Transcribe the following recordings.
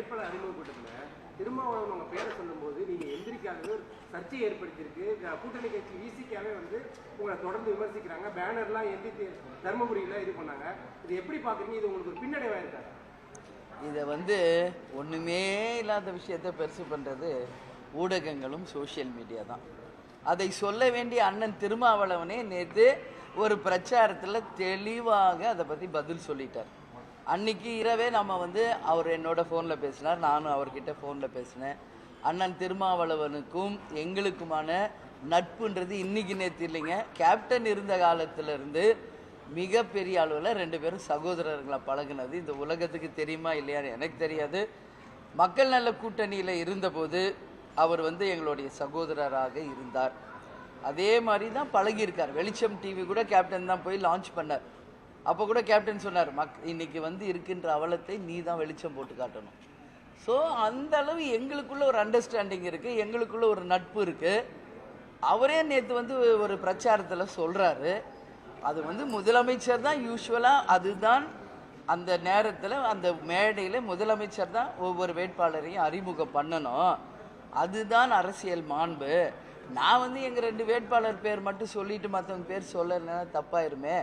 வேட்பாளர் அறிமுக கூட்டத்தில் திருமாவளவன் உங்க பேரை சொல்லும்போது நீங்க எந்திரிக்காதது சர்ச்சை ஏற்படுத்தியிருக்கு. கூட்டணி கட்சி விசிக்காவே வந்து உங்களை தொடர்ந்து விமர்சிக்கிறாங்க. பேனர்லாம் எந்திரித்து தர்மபுரியில இது பண்ணாங்க. இது எப்படி பாக்குறீங்க? இது உங்களுக்கு ஒரு பின்னடைவா இருக்கா? இதை வந்து ஒன்றுமே இல்லாத விஷயத்தை பெருசு பண்ணுறது ஊடகங்களும் சோஷியல் மீடியா தான். அதை சொல்ல வேண்டிய அண்ணன் திருமாவளவனே நேற்று ஒரு பிரச்சாரத்தில் தெளிவாக அதை பற்றி பதில் சொல்லிட்டார். அன்னைக்கு இரவே நம்ம வந்து அவர் என்னோட ஃபோனில் பேசினார், நானும் அவர்கிட்ட ஃபோனில் பேசினேன். அண்ணன் திருமாவளவனுக்கும் எங்களுக்குமான நட்புன்றது இன்னைக்கு நேற்று இல்லைங்க. கேப்டன் இருந்த காலத்திலிருந்து மிகப்பெரிய அளவில் 2 பேரும் சகோதரர்களை பழகினது இந்த உலகத்துக்கு தெரியுமா இல்லையான்னு எனக்கு தெரியாது. மக்கள் நல்ல கூட்டணியில் இருந்தபோது அவர் வந்து எங்களுடைய சகோதரராக இருந்தார். அதே மாதிரி தான் பழகியிருக்கார். வெளிச்சம் டிவி கூட கேப்டன் தான் போய் லான்ச் பண்ணார். அப்போ கூட கேப்டன் சொன்னார், இன்னைக்கு வந்து இருக்கின்ற அவலத்தை நீ தான் வெளிச்சம் போட்டு காட்டணும். ஸோ அந்த அளவு எங்களுக்குள்ள ஒரு அண்டர்ஸ்டாண்டிங் இருக்குது, எங்களுக்குள்ள ஒரு நட்பு இருக்குது. அவரே நேற்று வந்து ஒரு பிரச்சாரத்தில் சொல்கிறாரு, அது வந்து முதலமைச்சர் தான் யூஸ்வலாக அதுதான் அந்த நேரத்தில் அந்த மேடையில் முதலமைச்சர் தான் ஒவ்வொரு வேட்பாளரையும் அறிமுகம் பண்ணணும், அதுதான் அரசியல் மாண்பு. நான் வந்து எங்கள் 2 வேட்பாளர் பேர் மட்டும் சொல்லிட்டு மற்றவங்க பேர் சொல்லலைன்னா தப்பாயிருமே,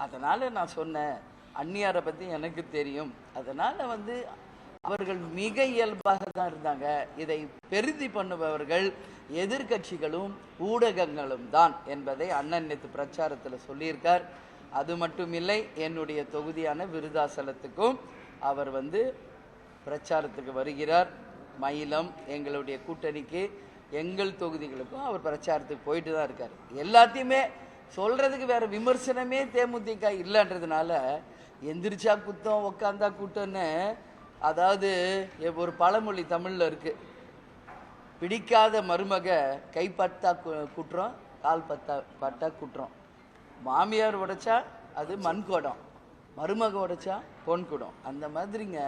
அதனால் நான் சொன்னேன். அந்நியாரை பற்றி எனக்கு தெரியும், அதனால் வந்து அவர்கள் மிக இயல்பாக தான் இருந்தாங்க. இதை பெருதி பண்ணுபவர்கள் எதிர்கட்சிகளும் ஊடகங்களும் தான் என்பதை அண்ணன் நேற்று பிரச்சாரத்தில் சொல்லியிருக்கார். அது மட்டும் இல்லை, என்னுடைய தொகுதியான விருதாசலத்துக்கும் அவர் வந்து பிரச்சாரத்துக்கு வருகிறார். மயிலம் எங்களுடைய கூட்டணிக்கு எங்கள் தொகுதிகளுக்கும் அவர் பிரச்சாரத்துக்கு போயிட்டு தான் இருக்கார். எல்லாத்தையுமே சொல்கிறதுக்கு வேறு விமர்சனமே தேமுதிக இல்லைன்றதுனால எந்திரிச்சா குத்தம் உக்காந்தா கூட்டம்னு, அதாவது ஒரு பழமொழி தமிழில் இருக்குது, பிடிக்காத மருமக கைப்பட்டா குற்றம், கால் பட்டா குற்றம். மாமியார் உடைச்சா அது மண் குடம், மருமக உடைச்சா பொன் குடம். அந்த மாதிரிங்க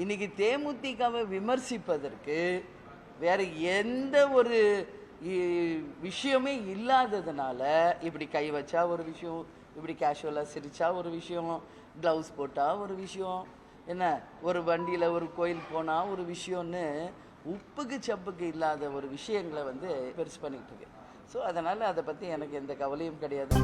இன்னைக்கு தேமுதிகவை விமர்சிப்பதற்கு வேற எந்த ஒரு விஷயமே இல்லாததுனால, இப்படி கை வச்சா ஒரு விஷயம், இப்படி கேஷுவலாக சிரிச்சா ஒரு விஷயம், க்ளவுஸ் போட்டால் ஒரு விஷயம், என்ன ஒரு வண்டியில் ஒரு கோயில் போனால் ஒரு விஷயம்னு உப்புக்கு சப்புக்கு இல்லாத ஒரு விஷயங்களை வந்து பெருசு பண்ணிக்கிட்டு இருக்கு. ஸோ அதனால் அதை பற்றி எனக்கு எந்த கவலையும் கிடையாது.